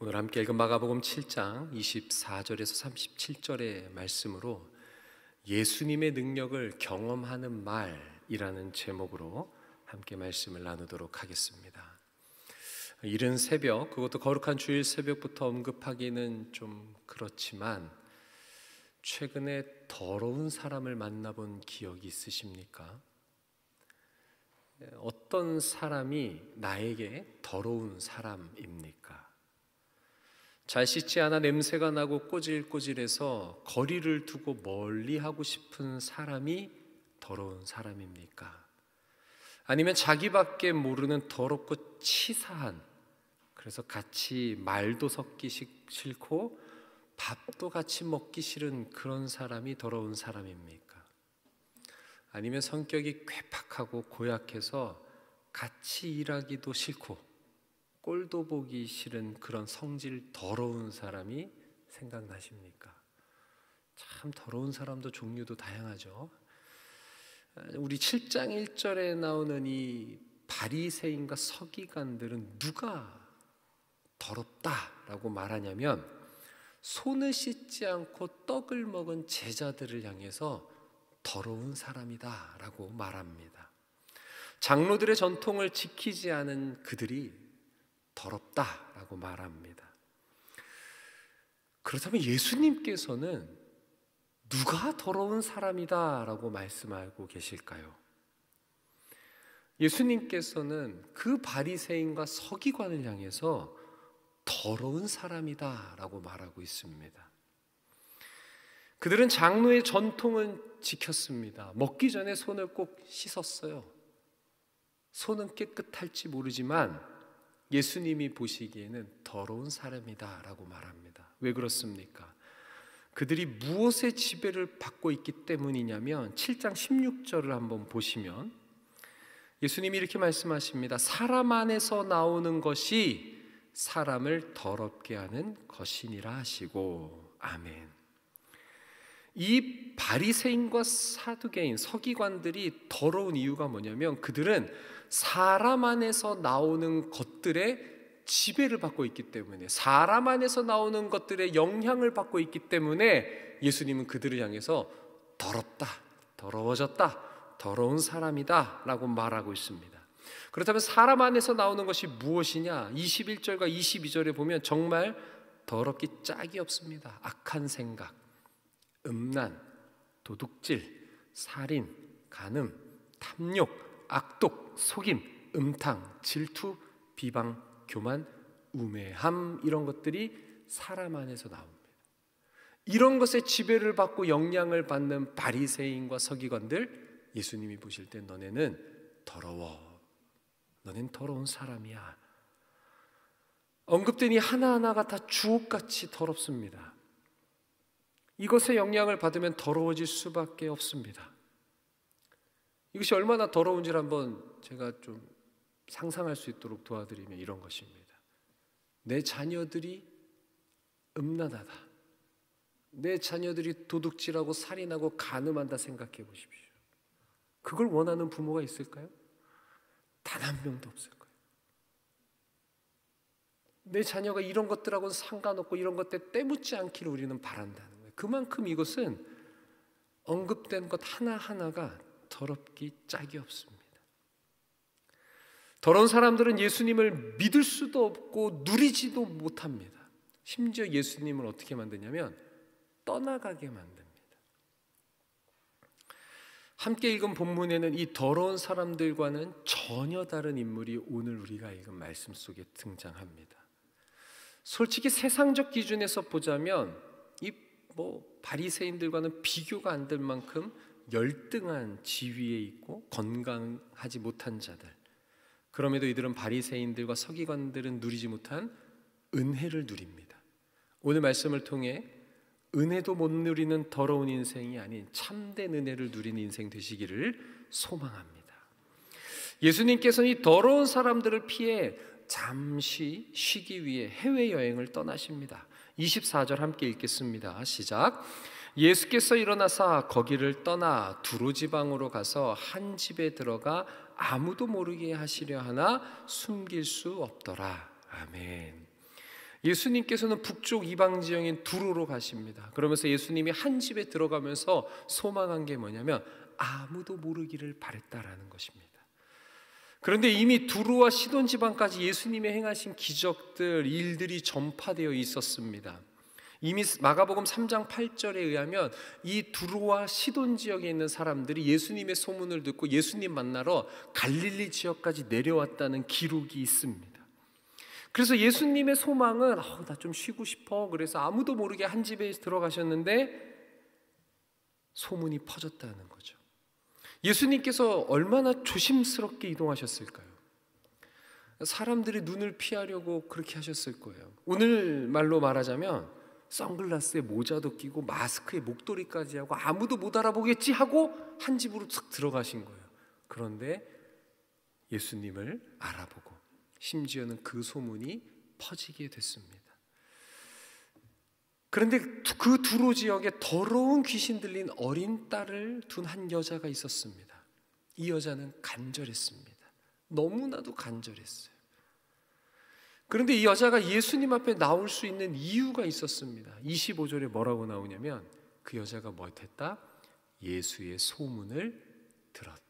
오늘 함께 읽은 마가복음 7장 24절에서 37절의 말씀으로 예수님의 능력을 경험하는 말이라는 제목으로 함께 말씀을 나누도록 하겠습니다. 이른 새벽, 그것도 거룩한 주일 새벽부터 언급하기는 좀 그렇지만 최근에 더러운 사람을 만나본 기억이 있으십니까? 어떤 사람이 나에게 더러운 사람입니까? 잘 씻지 않아 냄새가 나고 꼬질꼬질해서 거리를 두고 멀리하고 싶은 사람이 더러운 사람입니까? 아니면 자기밖에 모르는 더럽고 치사한, 그래서 같이 말도 섞기 싫고 밥도 같이 먹기 싫은 그런 사람이 더러운 사람입니까? 아니면 성격이 괴팍하고 고약해서 같이 일하기도 싫고 꼴도 보기 싫은 그런 성질 더러운 사람이 생각나십니까? 참 더러운 사람도 종류도 다양하죠. 우리 7장 1절에 나오는 이 바리새인과 서기관들은 누가 더럽다라고 말하냐면 손을 씻지 않고 떡을 먹은 제자들을 향해서 더러운 사람이다라고 말합니다. 장로들의 전통을 지키지 않은 그들이 더럽다라고 말합니다. 그렇다면 예수님께서는 누가 더러운 사람이다라고 말씀하고 계실까요? 예수님께서는 그 바리새인과 서기관을 향해서 더러운 사람이다라고 말하고 있습니다. 그들은 장로의 전통은 지켰습니다. 먹기 전에 손을 꼭 씻었어요. 손은 깨끗할지 모르지만 예수님이 보시기에는 더러운 사람이다라고 말합니다. 왜 그렇습니까? 그들이 무엇의 지배를 받고 있기 때문이냐면 7장 16절을 한번 보시면 예수님이 이렇게 말씀하십니다. 사람 안에서 나오는 것이 사람을 더럽게 하는 것이니라 하시고, 아멘. 이 바리새인과 사두개인, 서기관들이 더러운 이유가 뭐냐면 그들은 사람 안에서 나오는 것들의 지배를 받고 있기 때문에, 사람 안에서 나오는 것들의 영향을 받고 있기 때문에 예수님은 그들을 향해서 더럽다, 더러워졌다, 더러운 사람이다 라고 말하고 있습니다. 그렇다면 사람 안에서 나오는 것이 무엇이냐? 21절과 22절에 보면 정말 더럽기 짝이 없습니다. 악한 생각, 음란, 도둑질, 살인, 간음, 탐욕, 악독, 속임, 음탕, 질투, 비방, 교만, 우매함, 이런 것들이 사람 안에서 나옵니다. 이런 것에 지배를 받고 영향을 받는 바리새인과 서기관들, 예수님이 보실 때 너네는 더러워, 너넨 더러운 사람이야. 언급된 이 하나하나가 다 주옥같이 더럽습니다. 이것의 영향을 받으면 더러워질 수밖에 없습니다. 이것이 얼마나 더러운지를 한번 제가 좀 상상할 수 있도록 도와드리면 이런 것입니다. 내 자녀들이 음란하다, 내 자녀들이 도둑질하고 살인하고 간음한다 생각해 보십시오. 그걸 원하는 부모가 있을까요? 단 한 명도 없을 거예요. 내 자녀가 이런 것들하고는 상관없고 이런 것들 때묻지 않기를 우리는 바란다는 거예요. 그만큼 이것은 언급된 것 하나하나가 더럽기 짝이 없습니다. 더러운 사람들은 예수님을 믿을 수도 없고 누리지도 못합니다. 심지어 예수님을 어떻게 만드냐면 떠나가게 만듭니다. 함께 읽은 본문에는 이 더러운 사람들과는 전혀 다른 인물이 오늘 우리가 읽은 말씀 속에 등장합니다. 솔직히 세상적 기준에서 보자면 이 바리새인들과는 비교가 안 될 만큼 열등한 지위에 있고 건강하지 못한 자들, 그럼에도 이들은 바리새인들과 서기관들은 누리지 못한 은혜를 누립니다. 오늘 말씀을 통해 은혜도 못 누리는 더러운 인생이 아닌 참된 은혜를 누리는 인생 되시기를 소망합니다. 예수님께서는 이 더러운 사람들을 피해 잠시 쉬기 위해 해외여행을 떠나십니다. 24절 함께 읽겠습니다. 시작. 예수께서 일어나사 거기를 떠나 두로 지방으로 가서 한 집에 들어가 아무도 모르게 하시려 하나 숨길 수 없더라. 아멘. 예수님께서는 북쪽 이방 지역인 두로로 가십니다. 그러면서 예수님이 한 집에 들어가면서 소망한 게 뭐냐면 아무도 모르기를 바랬다라는 것입니다. 그런데 이미 두로와 시돈 지방까지 예수님의 행하신 기적들, 일들이 전파되어 있었습니다. 이미 마가복음 3장 8절에 의하면 이 두로와 시돈 지역에 있는 사람들이 예수님의 소문을 듣고 예수님 만나러 갈릴리 지역까지 내려왔다는 기록이 있습니다. 그래서 예수님의 소망은 나 좀 쉬고 싶어. 그래서 아무도 모르게 한 집에 들어가셨는데 소문이 퍼졌다는 거죠. 예수님께서 얼마나 조심스럽게 이동하셨을까요? 사람들이 눈을 피하려고 그렇게 하셨을 거예요. 오늘 말로 말하자면 선글라스에 모자도 끼고 마스크에 목도리까지 하고 아무도 못 알아보겠지 하고 한 집으로 탁 들어가신 거예요. 그런데 예수님을 알아보고 심지어는 그 소문이 퍼지게 됐습니다. 그런데 그 두로 지역에 더러운 귀신 들린 어린 딸을 둔 한 여자가 있었습니다. 이 여자는 간절했습니다. 너무나도 간절했어요. 그런데 이 여자가 예수님 앞에 나올 수 있는 이유가 있었습니다. 25절에 뭐라고 나오냐면 그 여자가 뭐 했다? 예수의 소문을 들었다.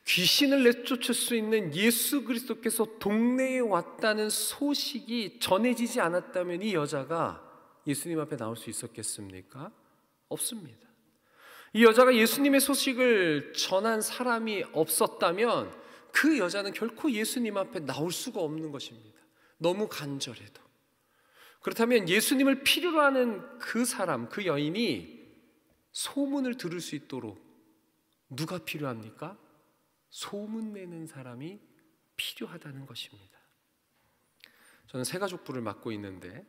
귀신을 내쫓을 수 있는 예수 그리스도께서 동네에 왔다는 소식이 전해지지 않았다면 이 여자가 예수님 앞에 나올 수 있었겠습니까? 없습니다. 이 여자가 예수님의 소식을 전한 사람이 없었다면 그 여자는 결코 예수님 앞에 나올 수가 없는 것입니다. 너무 간절해도. 그렇다면 예수님을 필요로 하는 그 사람, 그 여인이 소문을 들을 수 있도록 누가 필요합니까? 소문내는 사람이 필요하다는 것입니다. 저는 새가족부를 맡고 있는데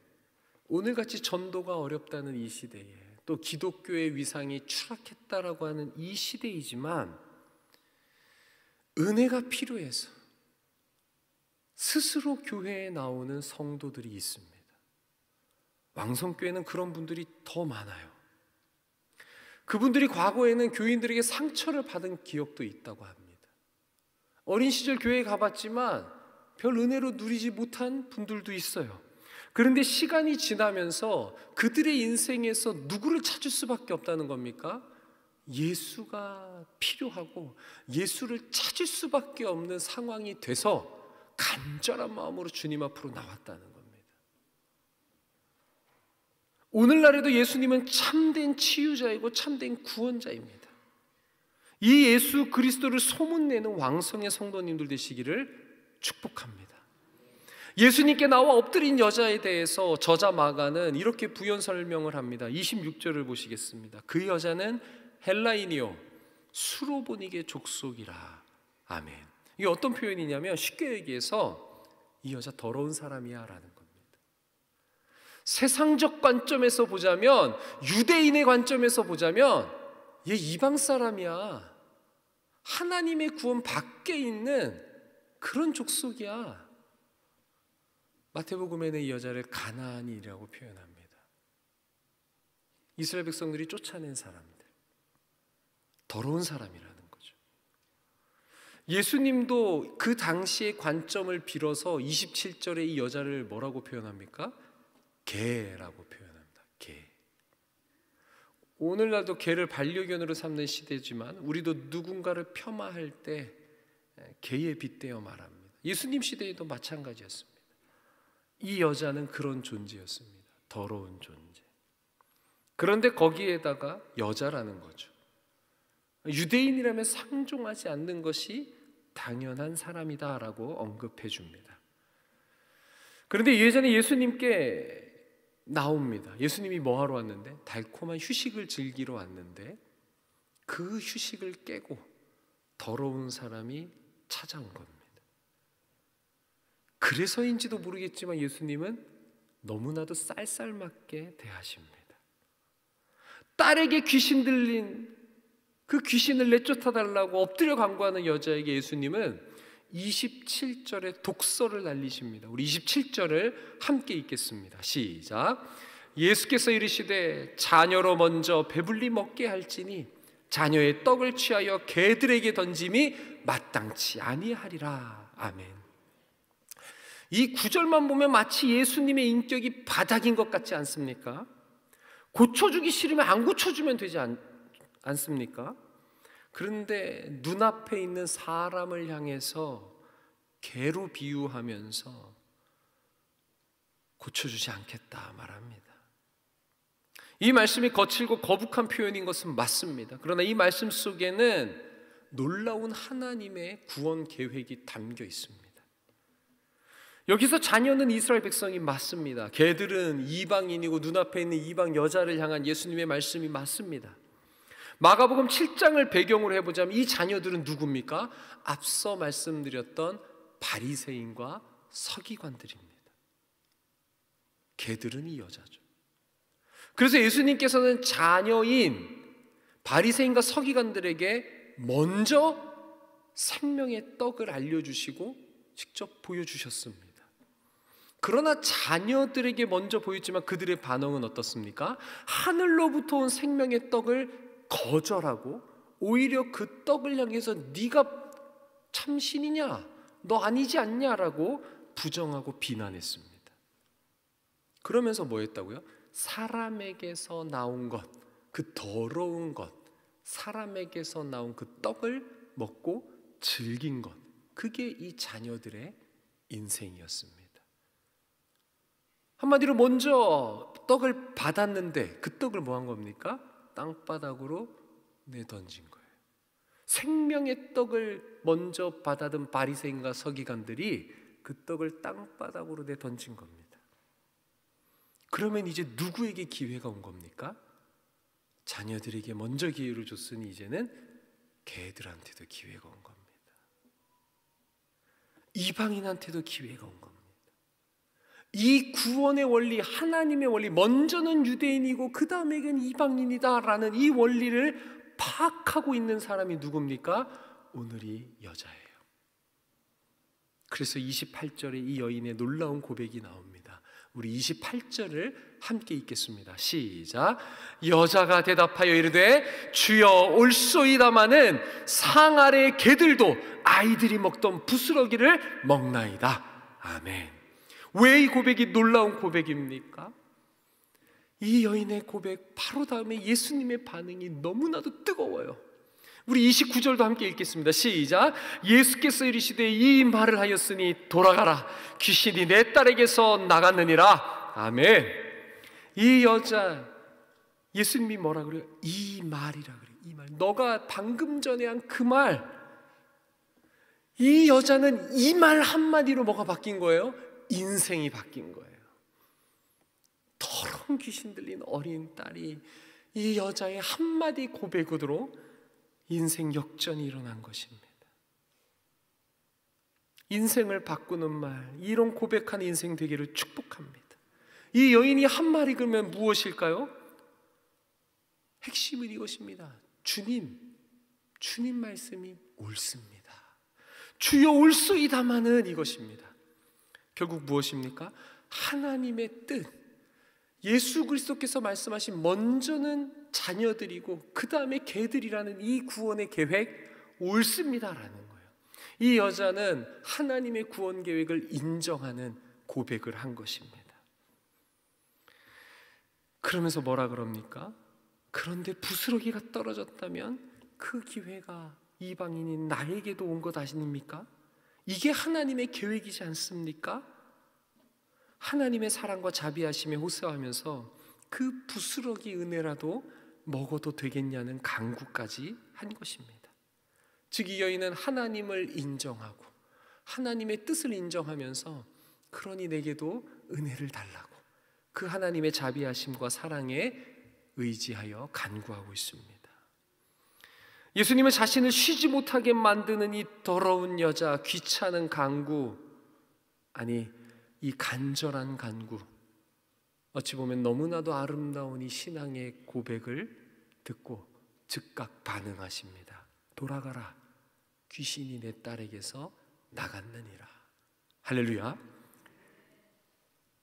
오늘같이 전도가 어렵다는 이 시대에 또 기독교의 위상이 추락했다라고 하는 이 시대이지만 은혜가 필요해서 스스로 교회에 나오는 성도들이 있습니다. 왕성교회는 그런 분들이 더 많아요. 그분들이 과거에는 교인들에게 상처를 받은 기억도 있다고 합니다. 어린 시절 교회에 가봤지만 별 은혜로 누리지 못한 분들도 있어요. 그런데 시간이 지나면서 그들의 인생에서 누구를 찾을 수밖에 없다는 겁니까? 예수가 필요하고 예수를 찾을 수밖에 없는 상황이 돼서 간절한 마음으로 주님 앞으로 나왔다는 겁니다. 오늘날에도 예수님은 참된 치유자이고 참된 구원자입니다. 이 예수 그리스도를 소문내는 왕성의 성도님들 되시기를 축복합니다. 예수님께 나와 엎드린 여자에 대해서 저자 마가는 이렇게 부연 설명을 합니다. 26절을 보시겠습니다. 그 여자는 헬라인이요 수로보닉의 족속이라. 아멘. 이게 어떤 표현이냐면 쉽게 얘기해서 이 여자 더러운 사람이야 라는 겁니다. 세상적 관점에서 보자면, 유대인의 관점에서 보자면 얘 이방 사람이야. 하나님의 구원 밖에 있는 그런 족속이야. 마태복음에는 이 여자를 가나안이라고 표현합니다. 이스라엘 백성들이 쫓아낸 사람들, 더러운 사람이라는 거죠. 예수님도 그 당시의 관점을 빌어서 27절에 이 여자를 뭐라고 표현합니까? 개라고 표현합니다. 개. 오늘날도 개를 반려견으로 삼는 시대지만 우리도 누군가를 폄하할 때 개에 빗대어 말합니다. 예수님 시대에도 마찬가지였습니다. 이 여자는 그런 존재였습니다. 더러운 존재. 그런데 거기에다가 여자라는 거죠. 유대인이라면 상종하지 않는 것이 당연한 사람이다라고 언급해 줍니다. 그런데 이 여자는 예수님께 나옵니다. 예수님이 뭐 하러 왔는데? 달콤한 휴식을 즐기러 왔는데 그 휴식을 깨고 더러운 사람이 찾아온 겁니다. 그래서인지도 모르겠지만 예수님은 너무나도 쌀쌀맞게 대하십니다. 딸에게 귀신 들린 그 귀신을 내쫓아달라고 엎드려 간구하는 여자에게 예수님은 27절에 독서를 날리십니다. 우리 27절을 함께 읽겠습니다. 시작. 예수께서 이르시되 자녀로 먼저 배불리 먹게 할지니 자녀의 떡을 취하여 개들에게 던짐이 마땅치 아니하리라. 아멘. 이 구절만 보면 마치 예수님의 인격이 바닥인 것 같지 않습니까? 고쳐주기 싫으면 안 고쳐주면 되지 않습니까? 그런데 눈앞에 있는 사람을 향해서 개로 비유하면서 고쳐주지 않겠다 말합니다. 이 말씀이 거칠고 거북한 표현인 것은 맞습니다. 그러나 이 말씀 속에는 놀라운 하나님의 구원 계획이 담겨 있습니다. 여기서 자녀는 이스라엘 백성이 맞습니다. 개들은 이방인이고 눈앞에 있는 이방 여자를 향한 예수님의 말씀이 맞습니다. 마가복음 7장을 배경으로 해보자면 이 자녀들은 누굽니까? 앞서 말씀드렸던 바리새인과 서기관들입니다. 개들은 이 여자죠. 그래서 예수님께서는 자녀인 바리새인과 서기관들에게 먼저 생명의 떡을 알려주시고 직접 보여주셨습니다. 그러나 자녀들에게 먼저 보였지만 그들의 반응은 어떻습니까? 하늘로부터 온 생명의 떡을 거절하고 오히려 그 떡을 향해서 네가 참신이냐? 너 아니지 않냐라고 부정하고 비난했습니다. 그러면서 뭐 했다고요? 사람에게서 나온 것, 그 더러운 것, 사람에게서 나온 그 떡을 먹고 즐긴 것, 그게 이 자녀들의 인생이었습니다. 한마디로 먼저 떡을 받았는데 그 떡을 뭐 한 겁니까? 땅바닥으로 내던진 거예요. 생명의 떡을 먼저 받아든 바리새인과 서기관들이 그 떡을 땅바닥으로 내던진 겁니다. 그러면 이제 누구에게 기회가 온 겁니까? 자녀들에게 먼저 기회를 줬으니 이제는 개들한테도 기회가 온 겁니다. 이방인한테도 기회가 온 겁니다. 이 구원의 원리, 하나님의 원리, 먼저는 유대인이고 그 다음에는 이방인이다라는 이 원리를 파악하고 있는 사람이 누굽니까? 오늘 이 여자예요. 그래서 28절에 이 여인의 놀라운 고백이 나옵니다. 우리 28절을 함께 읽겠습니다. 시작. 여자가 대답하여 이르되 주여 올소이다마는 상 아래의 개들도 아이들이 먹던 부스러기를 먹나이다. 아멘. 왜 이 고백이 놀라운 고백입니까? 이 여인의 고백 바로 다음에 예수님의 반응이 너무나도 뜨거워요. 우리 29절도 함께 읽겠습니다. 시작. 예수께서 이르시되 이 말을 하였으니 돌아가라. 귀신이 내 딸에게서 나갔느니라. 아멘. 이 여자, 예수님이 뭐라 그래요? 이 말이라 그래요. 이 말. 너가 방금 전에 한 그 말. 이 여자는 이 말 한마디로 뭐가 바뀐 거예요? 인생이 바뀐 거예요. 더러운 귀신 들린 어린 딸이 이 여자의 한마디 고백으로 인생 역전이 일어난 것입니다. 인생을 바꾸는 말, 이런 고백한 인생 되기를 축복합니다. 이 여인이 한 말이 그러면 무엇일까요? 핵심은 이것입니다. 주님 말씀이 옳습니다. 주여 올소이다마는 이것입니다. 결국 무엇입니까? 하나님의 뜻, 예수 그리스도께서 말씀하신 먼저는 자녀들이고 그 다음에 개들이라는 이 구원의 계획 옳습니다라는 거예요. 이 여자는 하나님의 구원 계획을 인정하는 고백을 한 것입니다. 그러면서 뭐라 그럽니까? 그런데 부스러기가 떨어졌다면 그 기회가 이방인인 나에게도 온 것 아닙니까? 이게 하나님의 계획이지 않습니까? 하나님의 사랑과 자비하심에 호소하면서 그 부스러기 은혜라도 먹어도 되겠냐는 간구까지 한 것입니다. 즉 이 여인은 하나님을 인정하고 하나님의 뜻을 인정하면서 그러니 내게도 은혜를 달라고 그 하나님의 자비하심과 사랑에 의지하여 간구하고 있습니다. 예수님은 자신을 쉬지 못하게 만드는 이 더러운 여자, 귀찮은 간구, 아니 이 간절한 간구, 어찌 보면 너무나도 아름다운 이 신앙의 고백을 듣고 즉각 반응하십니다. 돌아가라. 귀신이 내 딸에게서 나갔느니라. 할렐루야.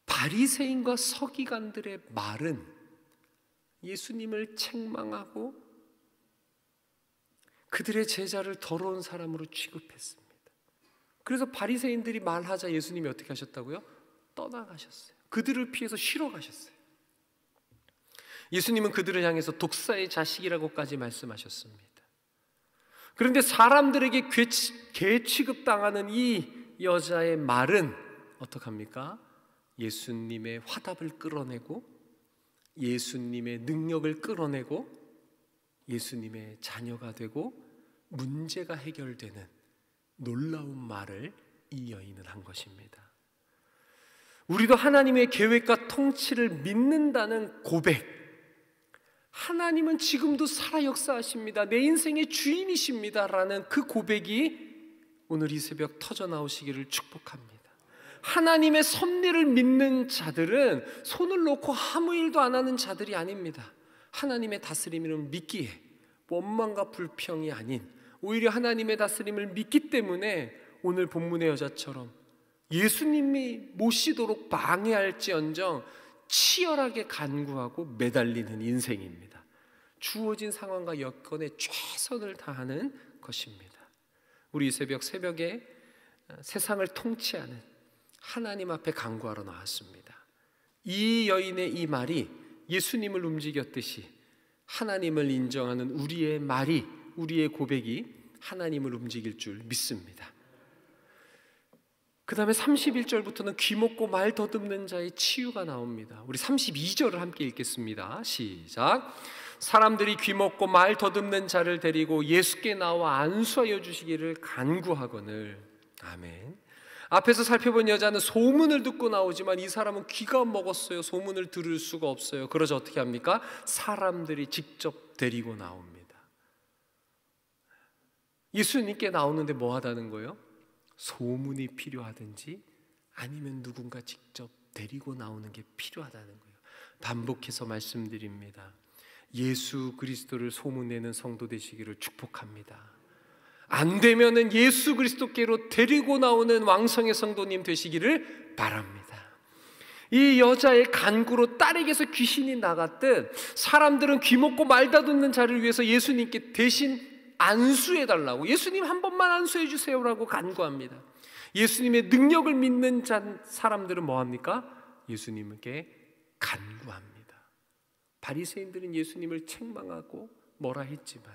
바리새인과 서기관들의 말은 예수님을 책망하고 그들의 제자를 더러운 사람으로 취급했습니다. 그래서 바리새인들이 말하자 예수님이 어떻게 하셨다고요? 떠나가셨어요. 그들을 피해서 쉬러 가셨어요. 예수님은 그들을 향해서 독사의 자식이라고까지 말씀하셨습니다. 그런데 사람들에게 개 취급당하는 이 여자의 말은 어떡합니까? 예수님의 화답을 끌어내고 예수님의 능력을 끌어내고 예수님의 자녀가 되고 문제가 해결되는 놀라운 말을 이 여인은 한 것입니다. 우리도 하나님의 계획과 통치를 믿는다는 고백, 하나님은 지금도 살아 역사하십니다, 내 인생의 주인이십니다 라는 그 고백이 오늘 이 새벽 터져 나오시기를 축복합니다. 하나님의 섭리를 믿는 자들은 손을 놓고 아무 일도 안 하는 자들이 아닙니다. 하나님의 다스림을 믿기에 원망과 불평이 아닌 오히려 하나님의 다스림을 믿기 때문에 오늘 본문의 여자처럼 예수님이 모시도록 방해할지언정 치열하게 간구하고 매달리는 인생입니다. 주어진 상황과 여건에 최선을 다하는 것입니다. 우리 이 새벽에 세상을 통치하는 하나님 앞에 간구하러 나왔습니다. 이 여인의 이 말이 예수님을 움직였듯이 하나님을 인정하는 우리의 말이, 우리의 고백이 하나님을 움직일 줄 믿습니다. 그 다음에 31절부터는 귀먹고 말 더듬는 자의 치유가 나옵니다. 우리 32절을 함께 읽겠습니다. 시작. 사람들이 귀먹고 말 더듬는 자를 데리고 예수께 나와 안수하여 주시기를 간구하거늘. 아멘. 앞에서 살펴본 여자는 소문을 듣고 나오지만 이 사람은 귀가 먹었어요. 소문을 들을 수가 없어요. 그러자 어떻게 합니까? 사람들이 직접 데리고 나옵니다. 예수님께 나오는데 뭐 하다는 거예요? 소문이 필요하든지 아니면 누군가 직접 데리고 나오는 게 필요하다는 거예요. 반복해서 말씀드립니다. 예수 그리스도를 소문내는 성도 되시기를 축복합니다. 안 되면은 예수 그리스도께로 데리고 나오는 왕성의 성도님 되시기를 바랍니다. 이 여자의 간구로 딸에게서 귀신이 나갔듯 사람들은 귀먹고 말 다듬는 자를 위해서 예수님께 대신 안수해달라고, 예수님 한 번만 안수해 주세요라고 간구합니다. 예수님의 능력을 믿는 사람들은 뭐합니까? 예수님께 간구합니다. 바리새인들은 예수님을 책망하고 뭐라 했지만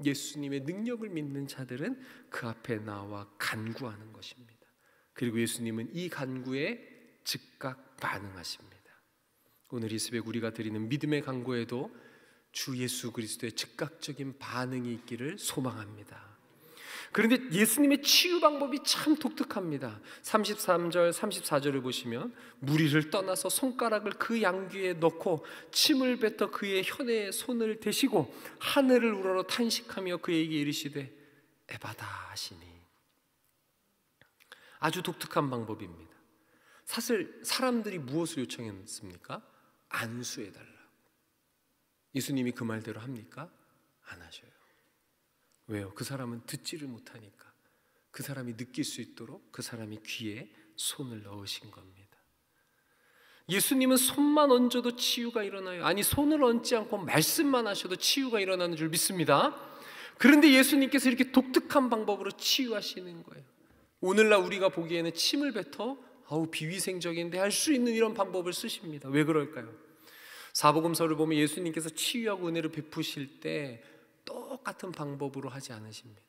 예수님의 능력을 믿는 자들은 그 앞에 나와 간구하는 것입니다. 그리고 예수님은 이 간구에 즉각 반응하십니다. 오늘 이 새벽 우리가 드리는 믿음의 간구에도 주 예수 그리스도의 즉각적인 반응이 있기를 소망합니다. 그런데 예수님의 치유 방법이 참 독특합니다. 33절, 34절을 보시면 무리를 떠나서 손가락을 그 양귀에 넣고 침을 뱉어 그의 혀에 손을 대시고 하늘을 우러러 탄식하며 그에게 이르시되 에바다 하시니. 아주 독특한 방법입니다. 사실 사람들이 무엇을 요청했습니까? 안수해달라. 예수님이 그 말대로 합니까? 안 하셔요. 왜요? 그 사람은 듣지를 못하니까. 그 사람이 느낄 수 있도록 그 사람이 귀에 손을 넣으신 겁니다. 예수님은 손만 얹어도 치유가 일어나요. 아니, 손을 얹지 않고 말씀만 하셔도 치유가 일어나는 줄 믿습니다. 그런데 예수님께서 이렇게 독특한 방법으로 치유하시는 거예요. 오늘날 우리가 보기에는 침을 뱉어 비위생적인데 할 수 있는 이런 방법을 쓰십니다. 왜 그럴까요? 사복음서를 보면 예수님께서 치유하고 은혜를 베푸실 때 똑같은 방법으로 하지 않으십니다.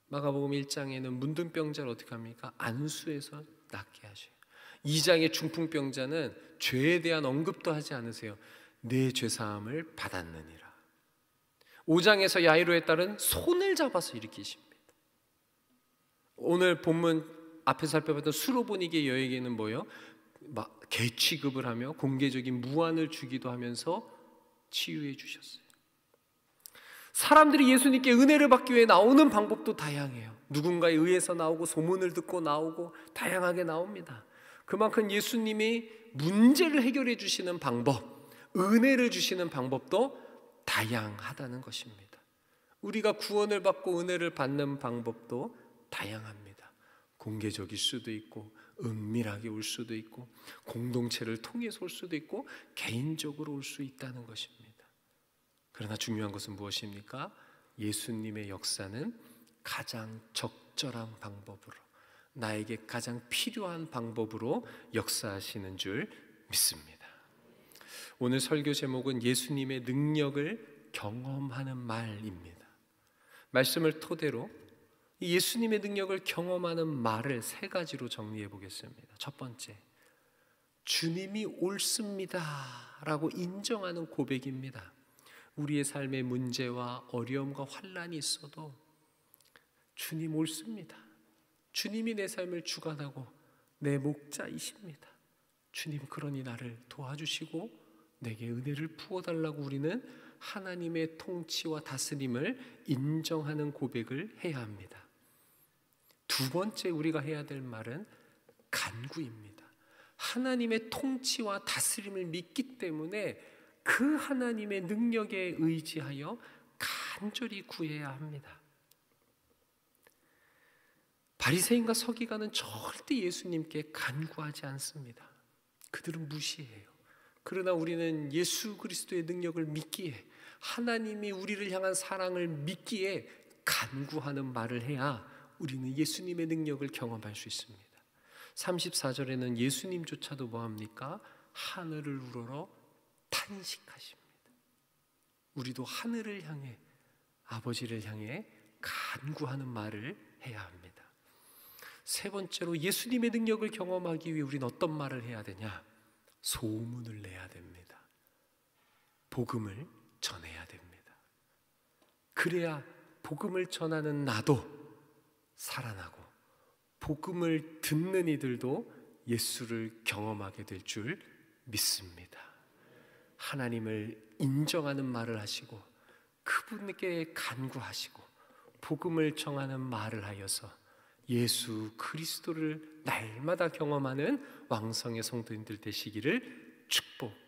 마가복음 1장에는 문둥병자를 어떻게 합니까? 안수해서 낫게 하셔요. 2장의 중풍병자는 죄에 대한 언급도 하지 않으세요. 내 죄사함을 받았느니라. 5장에서 야이로의 딸은 손을 잡아서 일으키십니다. 오늘 본문 앞에서 살펴봤던 수로보니게 여에게는 뭐예요? 개 취급을 하며 공개적인 무안을 주기도 하면서 치유해 주셨어요. 사람들이 예수님께 은혜를 받기 위해 나오는 방법도 다양해요. 누군가에 의해서 나오고 소문을 듣고 나오고 다양하게 나옵니다. 그만큼 예수님이 문제를 해결해 주시는 방법, 은혜를 주시는 방법도 다양하다는 것입니다. 우리가 구원을 받고 은혜를 받는 방법도 다양합니다. 공개적일 수도 있고 은밀하게 올 수도 있고 공동체를 통해서 올 수도 있고 개인적으로 올 수 있다는 것입니다. 그러나 중요한 것은 무엇입니까? 예수님의 역사는 가장 적절한 방법으로 나에게 가장 필요한 방법으로 역사하시는 줄 믿습니다. 오늘 설교 제목은 예수님의 능력을 경험하는 말입니다. 말씀을 토대로 예수님의 능력을 경험하는 말을 세 가지로 정리해 보겠습니다. 첫 번째, 주님이 옳습니다 라고 인정하는 고백입니다. 우리의 삶에 문제와 어려움과 환난이 있어도 주님 옳습니다. 주님이 내 삶을 주관하고 내 목자이십니다. 주님, 그러니 나를 도와주시고 내게 은혜를 부어달라고 우리는 하나님의 통치와 다스림을 인정하는 고백을 해야 합니다. 두 번째 우리가 해야 될 말은 간구입니다. 하나님의 통치와 다스림을 믿기 때문에 그 하나님의 능력에 의지하여 간절히 구해야 합니다. 바리새인과 서기관은 절대 예수님께 간구하지 않습니다. 그들은 무시해요. 그러나 우리는 예수 그리스도의 능력을 믿기에, 하나님이 우리를 향한 사랑을 믿기에 간구하는 말을 해야 우리는 예수님의 능력을 경험할 수 있습니다. 34절에는 예수님조차도 뭐합니까? 하늘을 우러러 탄식하십니다. 우리도 하늘을 향해, 아버지를 향해 간구하는 말을 해야 합니다. 세 번째로 예수님의 능력을 경험하기 위해 우리는 어떤 말을 해야 되냐? 소문을 내야 됩니다. 복음을 전해야 됩니다. 그래야 복음을 전하는 나도 살아나고 복음을 듣는 이들도 예수를 경험하게 될 줄 믿습니다. 하나님을 인정하는 말을 하시고 그분께 간구하시고 복음을 전하는 말을 하여서 예수 그리스도를 날마다 경험하는 왕성의 성도님들 되시기를 축복합니다.